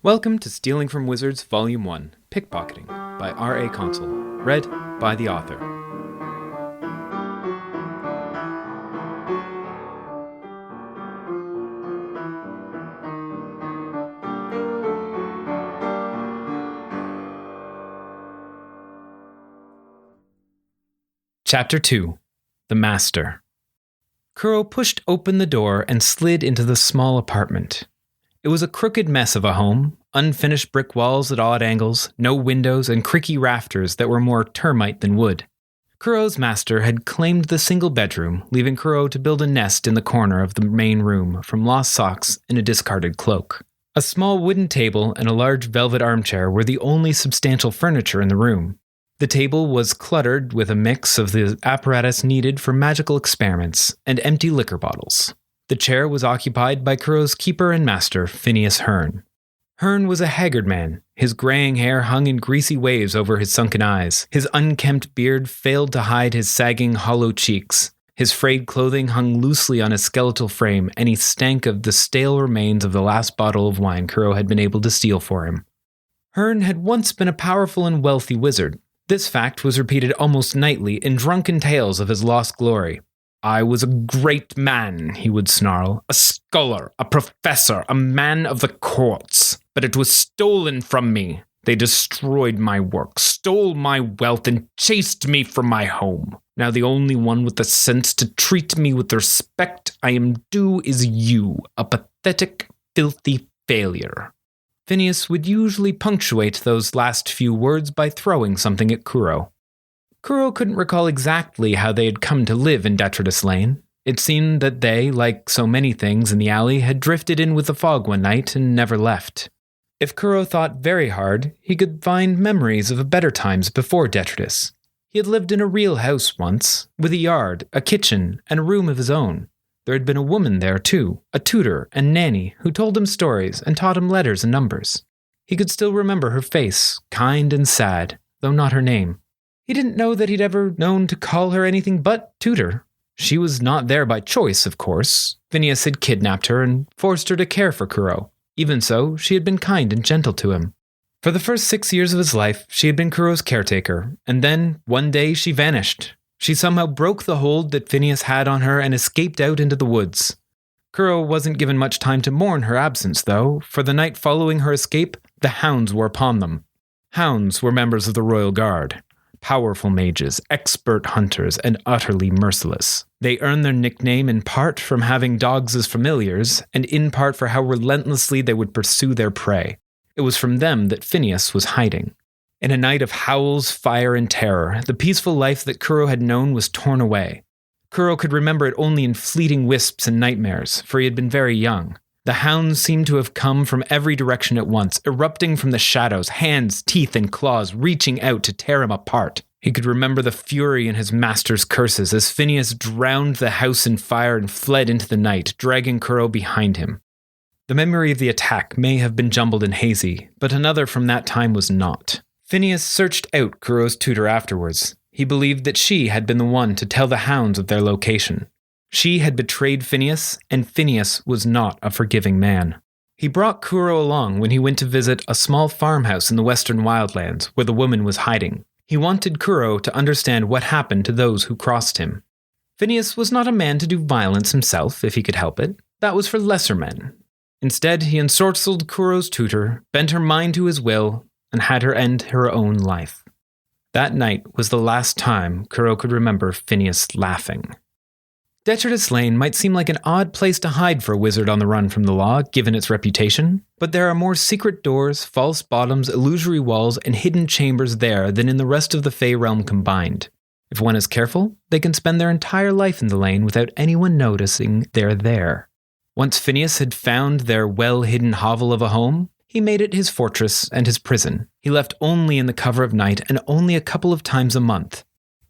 Welcome to Stealing from Wizards Volume 1, Pickpocketing, by R.A. Consul, read by the author. Chapter 2, The Master. Kuro pushed open the door and slid into the small apartment. It was a crooked mess of a home, unfinished brick walls at odd angles, no windows, and creaky rafters that were more termite than wood. Kuro's master had claimed the single bedroom, leaving Kuro to build a nest in the corner of the main room from lost socks and a discarded cloak. A small wooden table and a large velvet armchair were the only substantial furniture in the room. The table was cluttered with a mix of the apparatus needed for magical experiments and empty liquor bottles. The chair was occupied by Kuro's keeper and master, Phineas Hearn. Hearn was a haggard man. His graying hair hung in greasy waves over his sunken eyes. His unkempt beard failed to hide his sagging, hollow cheeks. His frayed clothing hung loosely on his skeletal frame, and he stank of the stale remains of the last bottle of wine Kuro had been able to steal for him. Hearn had once been a powerful and wealthy wizard. This fact was repeated almost nightly in drunken tales of his lost glory. "I was a great man," he would snarl, "a scholar, a professor, a man of the courts. But it was stolen from me. They destroyed my work, stole my wealth, and chased me from my home. Now the only one with the sense to treat me with the respect I am due is you, a pathetic, filthy failure." Phineas would usually punctuate those last few words by throwing something at Kuro. Kuro couldn't recall exactly how they had come to live in Detritus Lane. It seemed that they, like so many things in the alley, had drifted in with the fog one night and never left. If Kuro thought very hard, he could find memories of better times before Detritus. He had lived in a real house once, with a yard, a kitchen, and a room of his own. There had been a woman there, too, a tutor and nanny who told him stories and taught him letters and numbers. He could still remember her face, kind and sad, though not her name. He didn't know that he'd ever known to call her anything but tutor. She was not there by choice, of course. Phineas had kidnapped her and forced her to care for Kuro. Even so, she had been kind and gentle to him. For the first 6 years of his life, she had been Kuro's caretaker, and then, one day, she vanished. She somehow broke the hold that Phineas had on her and escaped out into the woods. Kuro wasn't given much time to mourn her absence, though. For the night following her escape, the hounds were upon them. Hounds were members of the Royal Guard. Powerful mages, expert hunters, and utterly merciless. They earned their nickname in part from having dogs as familiars, and in part for how relentlessly they would pursue their prey. It was from them that Phineas was hiding. In a night of howls, fire, and terror, the peaceful life that Kuro had known was torn away. Kuro could remember it only in fleeting wisps and nightmares, for he had been very young. The hounds seemed to have come from every direction at once, erupting from the shadows, hands, teeth, and claws reaching out to tear him apart. He could remember the fury in his master's curses as Phineas drowned the house in fire and fled into the night, dragging Kuro behind him. The memory of the attack may have been jumbled and hazy, but another from that time was not. Phineas searched out Kuro's tutor afterwards. He believed that she had been the one to tell the hounds of their location. She had betrayed Phineas, and Phineas was not a forgiving man. He brought Kuro along when he went to visit a small farmhouse in the western wildlands where the woman was hiding. He wanted Kuro to understand what happened to those who crossed him. Phineas was not a man to do violence himself if he could help it. That was for lesser men. Instead, he ensorcelled Kuro's tutor, bent her mind to his will, and had her end her own life. That night was the last time Kuro could remember Phineas laughing. Detritus Lane might seem like an odd place to hide for a wizard on the run from the law, given its reputation, but there are more secret doors, false bottoms, illusory walls, and hidden chambers there than in the rest of the Fey realm combined. If one is careful, they can spend their entire life in the lane without anyone noticing they're there. Once Phineas had found their well-hidden hovel of a home, he made it his fortress and his prison. He left only in the cover of night and only a couple of times a month.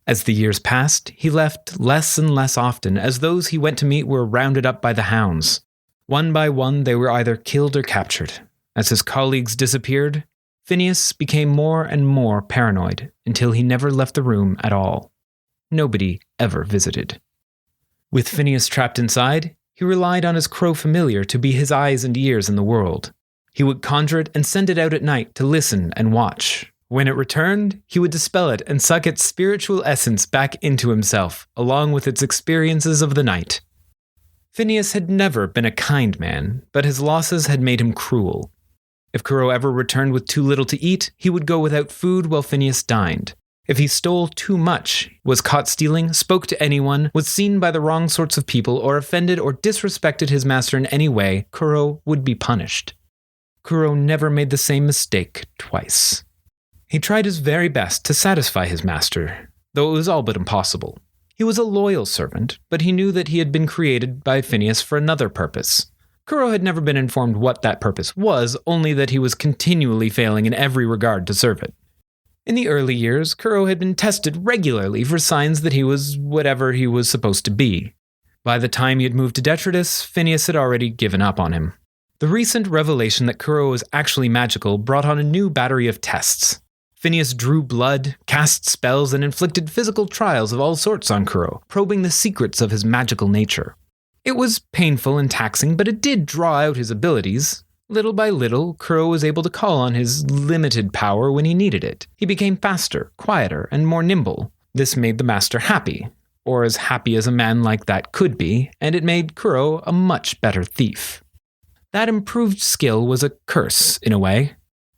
As the years passed, he left less and less often, as those he went to meet were rounded up by the hounds. One by one, they were either killed or captured. As his colleagues disappeared, Phineas became more and more paranoid until he never left the room at all. Nobody ever visited. With Phineas trapped inside, he relied on his crow familiar to be his eyes and ears in the world. He would conjure it and send it out at night to listen and watch. When it returned, he would dispel it and suck its spiritual essence back into himself, along with its experiences of the night. Phineas had never been a kind man, but his losses had made him cruel. If Kuro ever returned with too little to eat, he would go without food while Phineas dined. If he stole too much, was caught stealing, spoke to anyone, was seen by the wrong sorts of people, or offended or disrespected his master in any way, Kuro would be punished. Kuro never made the same mistake twice. He tried his very best to satisfy his master, though it was all but impossible. He was a loyal servant, but he knew that he had been created by Phineas for another purpose. Kuro had never been informed what that purpose was, only that he was continually failing in every regard to serve it. In the early years, Kuro had been tested regularly for signs that he was whatever he was supposed to be. By the time he had moved to Detritus, Phineas had already given up on him. The recent revelation that Kuro was actually magical brought on a new battery of tests. Phineas drew blood, cast spells, and inflicted physical trials of all sorts on Kuro, probing the secrets of his magical nature. It was painful and taxing, but it did draw out his abilities. Little by little, Kuro was able to call on his limited power when he needed it. He became faster, quieter, and more nimble. This made the master happy, or as happy as a man like that could be, and it made Kuro a much better thief. That improved skill was a curse, in a way.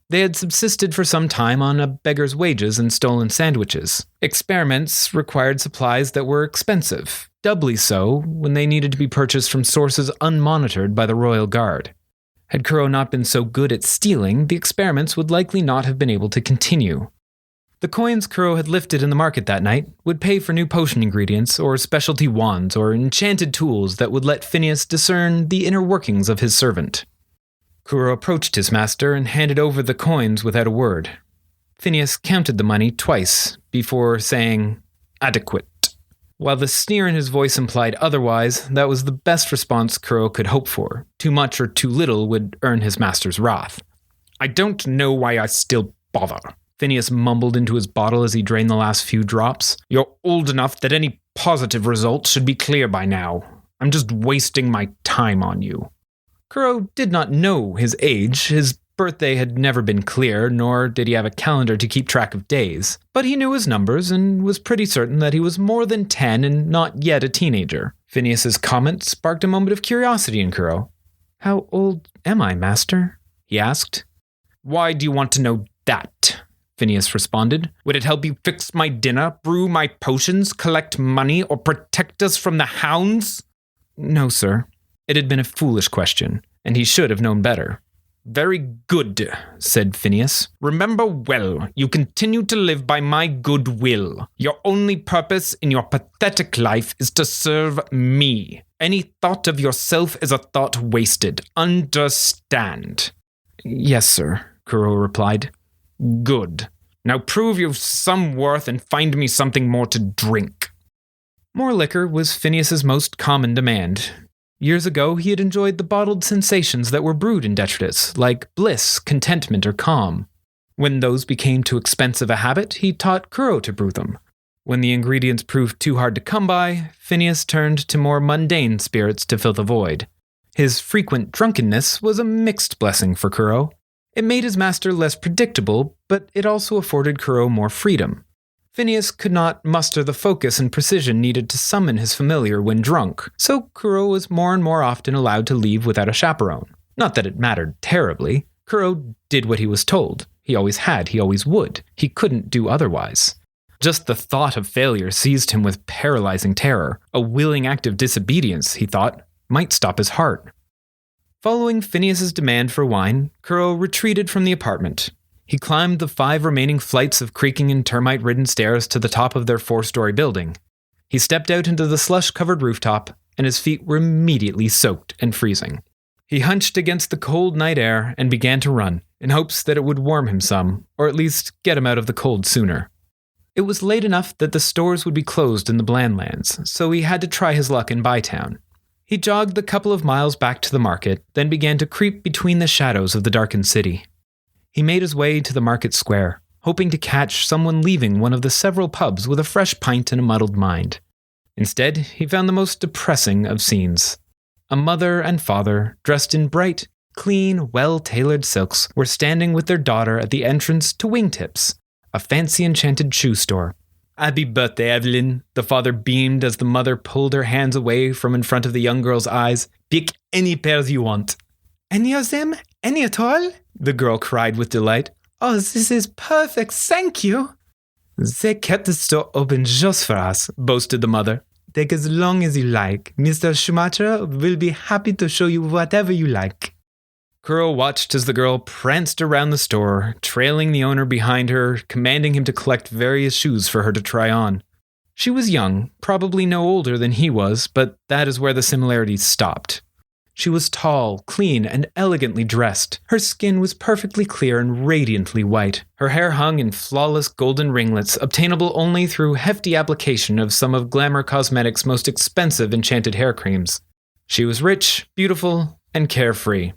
They had subsisted for some time on a beggar's wages and stolen sandwiches. Experiments required supplies that were expensive, doubly so when they needed to be purchased from sources unmonitored by the royal guard. Had Kuro not been so good at stealing, the experiments would likely not have been able to continue. The coins Kuro had lifted in the market that night would pay for new potion ingredients, or specialty wands, or enchanted tools that would let Phineas discern the inner workings of his servant. Kuro approached his master and handed over the coins without a word. Phineas counted the money twice before saying, "Adequate." While the sneer in his voice implied otherwise, that was the best response Kuro could hope for. Too much or too little would earn his master's wrath. "I don't know why I still bother," Phineas mumbled into his bottle as he drained the last few drops. "You're old enough that any positive results should be clear by now. I'm just wasting my time on you." Kuro did not know his age. His birthday had never been clear, nor did he have a calendar to keep track of days. But he knew his numbers and was pretty certain that he was more than 10 and not yet a teenager. Phineas's comment sparked a moment of curiosity in Kuro. "How old am I, master?" he asked. "Why do you want to know that?" Phineas responded. "Would it help you fix my dinner, brew my potions, collect money, or protect us from the hounds?" "No, sir." It had been a foolish question, and he should have known better. "Very good," said Phineas. "Remember well, you continue to live by my good will. Your only purpose in your pathetic life is to serve me. Any thought of yourself is a thought wasted. Understand?" "Yes, sir," Kuro replied. "Good. Now prove you've some worth and find me something more to drink." More liquor was Phineas's most common demand. Years ago, he had enjoyed the bottled sensations that were brewed in Detritus, like bliss, contentment, or calm. When those became too expensive a habit, he taught Kuro to brew them. When the ingredients proved too hard to come by, Phineas turned to more mundane spirits to fill the void. His frequent drunkenness was a mixed blessing for Kuro. It made his master less predictable, but it also afforded Kuro more freedom. Phineas could not muster the focus and precision needed to summon his familiar when drunk, so Kuro was more and more often allowed to leave without a chaperone. Not that it mattered terribly. Kuro did what he was told. He always had, he always would. He couldn't do otherwise. Just the thought of failure seized him with paralyzing terror. A willing act of disobedience, he thought, might stop his heart. Following Phineas's demand for wine, Kuro retreated from the apartment. He climbed the 5 remaining flights of creaking and termite-ridden stairs to the top of their 4-story building. He stepped out into the slush-covered rooftop, and his feet were immediately soaked and freezing. He hunched against the cold night air and began to run, in hopes that it would warm him some, or at least get him out of the cold sooner. It was late enough that the stores would be closed in the Blandlands, so he had to try his luck in Bytown. He jogged the couple of miles back to the market, then began to creep between the shadows of the darkened city. He made his way to the market square, hoping to catch someone leaving one of the several pubs with a fresh pint and a muddled mind. Instead, he found the most depressing of scenes. A mother and father, dressed in bright, Clean, well-tailored silks were standing with their daughter at the entrance to Wingtips, a fancy enchanted shoe store. "Happy birthday, Evelyn," the father beamed as the mother pulled her hands away from in front of the young girl's eyes. "Pick any pairs you want." "Any of them? Any at all?" the girl cried with delight. "Oh, this is perfect, thank you." "They kept the store open just for us," boasted the mother. "Take as long as you like. Mr. Schumacher will be happy to show you whatever you like." Kuro watched as the girl pranced around the store, trailing the owner behind her, commanding him to collect various shoes for her to try on. She was young, probably no older than he was, but that is where the similarities stopped. She was tall, clean, and elegantly dressed. Her skin was perfectly clear and radiantly white. Her hair hung in flawless golden ringlets, obtainable only through hefty application of some of Glamour Cosmetics' most expensive enchanted hair creams. She was rich, beautiful, and carefree.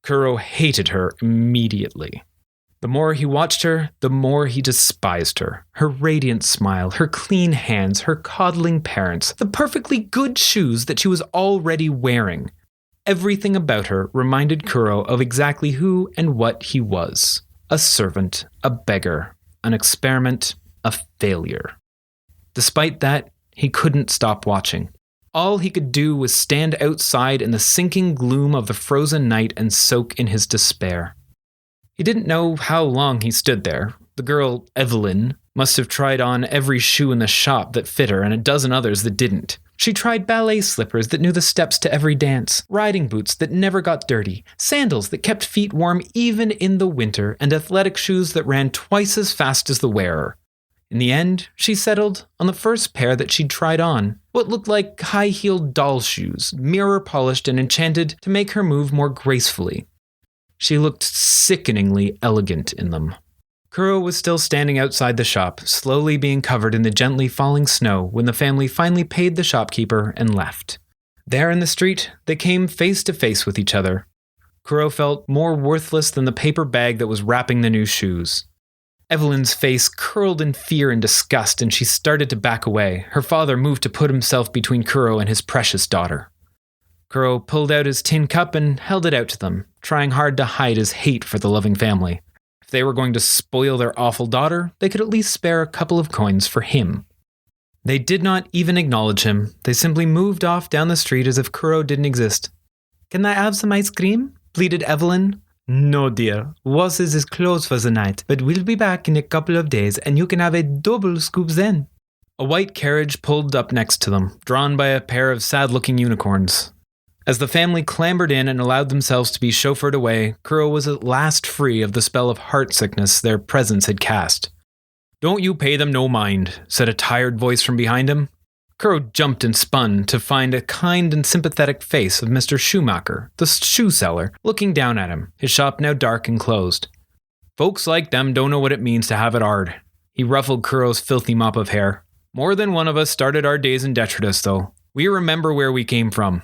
Kuro hated her immediately. The more he watched her, the more he despised her. Her radiant smile, her clean hands, her coddling parents, the perfectly good shoes that she was already wearing. Everything about her reminded Kuro of exactly who and what he was. A servant, a beggar, an experiment, a failure. Despite that, he couldn't stop watching. All he could do was stand outside in the sinking gloom of the frozen night and soak in his despair. He didn't know how long he stood there. The girl, Evelyn, must have tried on every shoe in the shop that fit her and a dozen others that didn't. She tried ballet slippers that knew the steps to every dance, riding boots that never got dirty, sandals that kept feet warm even in the winter, and athletic shoes that ran twice as fast as the wearer. In the end, she settled on the first pair that she'd tried on, what looked like high-heeled doll shoes, mirror-polished and enchanted to make her move more gracefully. She looked sickeningly elegant in them. Kuro was still standing outside the shop, slowly being covered in the gently falling snow when the family finally paid the shopkeeper and left. There in the street, they came face to face with each other. Kuro felt more worthless than the paper bag that was wrapping the new shoes. Evelyn's face curled in fear and disgust, and she started to back away. Her father moved to put himself between Kuro and his precious daughter. Kuro pulled out his tin cup and held it out to them, trying hard to hide his hate for the loving family. If they were going to spoil their awful daughter, they could at least spare a couple of coins for him. They did not even acknowledge him. They simply moved off down the street as if Kuro didn't exist. "Can I have some ice cream?" pleaded Evelyn. "No, dear. Wasses is closed for the night, but we'll be back in a couple of days and you can have a double scoop then." A white carriage pulled up next to them, drawn by a pair of sad-looking unicorns. As the family clambered in and allowed themselves to be chauffeured away, Kuro was at last free of the spell of heart sickness their presence had cast. "Don't you pay them no mind," said a tired voice from behind him. Kuro jumped and spun to find a kind and sympathetic face of Mr. Schumacher, the shoe seller, looking down at him, his shop now dark and closed. "Folks like them don't know what it means to have it hard." He ruffled Kuro's filthy mop of hair. "More than one of us started our days in detritus, though. We remember where we came from."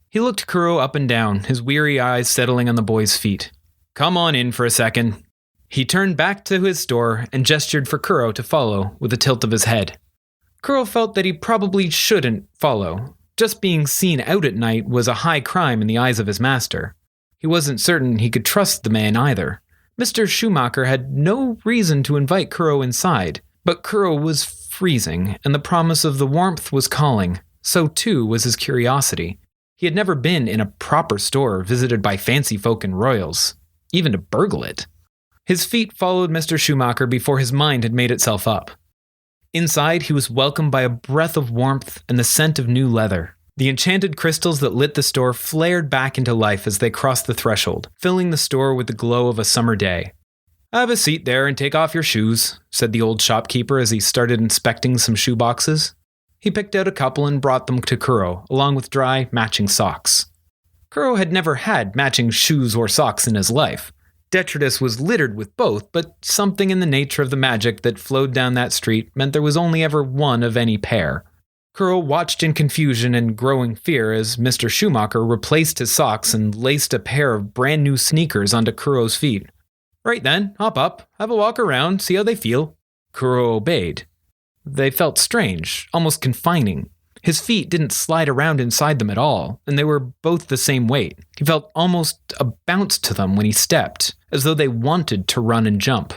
He looked Kuro up and down, his weary eyes settling on the boy's feet. "Come on in for a second." He turned back to his store and gestured for Kuro to follow with a tilt of his head. Kuro felt that he probably shouldn't follow. Just being seen out at night was a high crime in the eyes of his master. He wasn't certain he could trust the man either. Mr. Schumacher had no reason to invite Kuro inside, but Kuro was freezing, and the promise of the warmth was calling. So too was his curiosity. He had never been in a proper store visited by fancy folk and royals, even to burgle it. His feet followed Mr. Schumacher before his mind had made itself up. Inside, he was welcomed by a breath of warmth and the scent of new leather. The enchanted crystals that lit the store flared back into life as they crossed the threshold, filling the store with the glow of a summer day. "Have a seat there and take off your shoes," said the old shopkeeper as he started inspecting some shoe boxes. He picked out a couple and brought them to Kuro, along with dry, matching socks. Kuro had never had matching shoes or socks in his life. Detritus was littered with both, but something in the nature of the magic that flowed down that street meant there was only ever one of any pair. Kuro watched in confusion and growing fear as Mr. Schumacher replaced his socks and laced a pair of brand new sneakers onto Kuro's feet. "Right then, hop up, have a walk around, see how they feel." Kuro obeyed. They felt strange, almost confining. His feet didn't slide around inside them at all, and they were both the same weight. He felt almost a bounce to them when he stepped, as though they wanted to run and jump.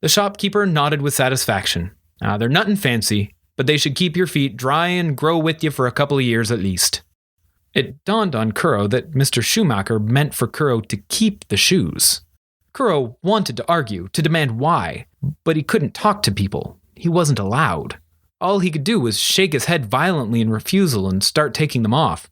The shopkeeper nodded with satisfaction. They're nothing fancy, but they should keep your feet dry and grow with you for a couple of years at least. It dawned on Kuro that Mr. Schumacher meant for Kuro to keep the shoes. Kuro wanted to argue, to demand why, but he couldn't talk to people. He wasn't allowed. All he could do was shake his head violently in refusal and start taking them off.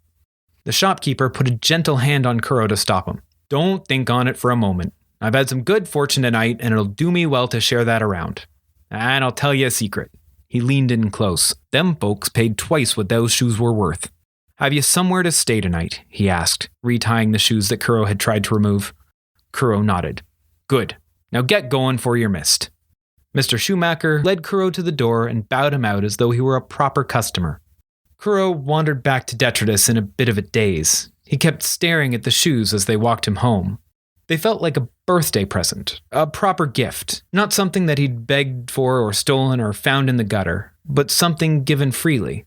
The shopkeeper put a gentle hand on Kuro to stop him. Don't think on it for a moment. I've had some good fortune tonight, and it'll do me well to share that around. And I'll tell you a secret. He leaned in close. Them folks paid twice what those shoes were worth. Have you somewhere to stay tonight? He asked, retying the shoes that Kuro had tried to remove. Kuro nodded. Good. Now get going for your mist. Mr. Schumacher led Kuro to the door and bowed him out as though he were a proper customer. Kuro wandered back to Detritus in a bit of a daze. He kept staring at the shoes as they walked him home. They felt like a birthday present, a proper gift, not something that he'd begged for or stolen or found in the gutter, but something given freely.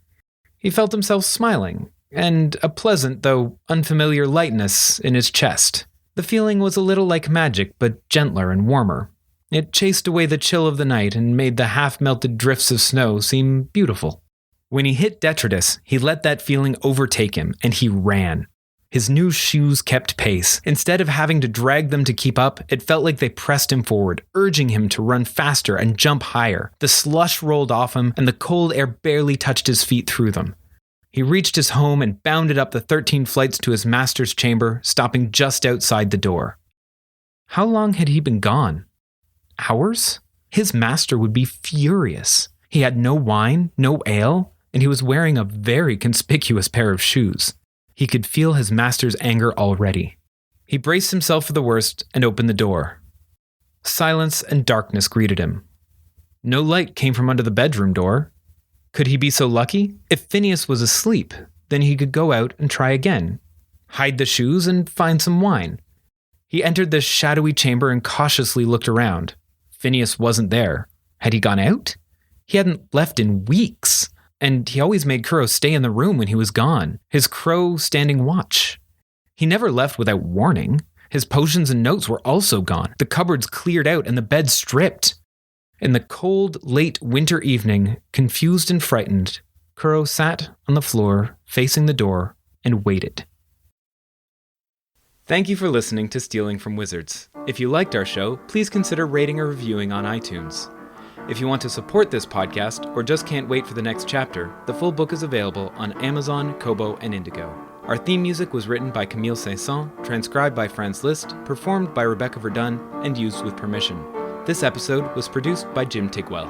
He felt himself smiling, and a pleasant, though unfamiliar lightness in his chest. The feeling was a little like magic, but gentler and warmer. It chased away the chill of the night and made the half-melted drifts of snow seem beautiful. When he hit Detritus, he let that feeling overtake him, and he ran. His new shoes kept pace. Instead of having to drag them to keep up, it felt like they pressed him forward, urging him to run faster and jump higher. The slush rolled off him, and the cold air barely touched his feet through them. He reached his home and bounded up the 13 flights to his master's chamber, stopping just outside the door. How long had he been gone? Hours? His master would be furious. He had no wine, no ale, and he was wearing a very conspicuous pair of shoes. He could feel his master's anger already. He braced himself for the worst and opened the door. Silence and darkness greeted him. No light came from under the bedroom door. Could he be so lucky? If Phineas was asleep, then he could go out and try again, hide the shoes and find some wine. He entered this shadowy chamber and cautiously looked around. Phineas wasn't there. Had he gone out? He hadn't left in weeks, and he always made Kuro stay in the room when he was gone, his crow standing watch. He never left without warning. His potions and notes were also gone, the cupboards cleared out and the bed stripped. In the cold, late winter evening, confused and frightened, Kuro sat on the floor, facing the door, and waited. Thank you for listening to Stealing from Wizards. If you liked our show, please consider rating or reviewing on iTunes. If you want to support this podcast or just can't wait for the next chapter, the full book is available on Amazon, Kobo, and Indigo. Our theme music was written by Camille Saint-Saëns, transcribed by Franz Liszt, performed by Rebecca Verdun, and used with permission. This episode was produced by Jim Tigwell.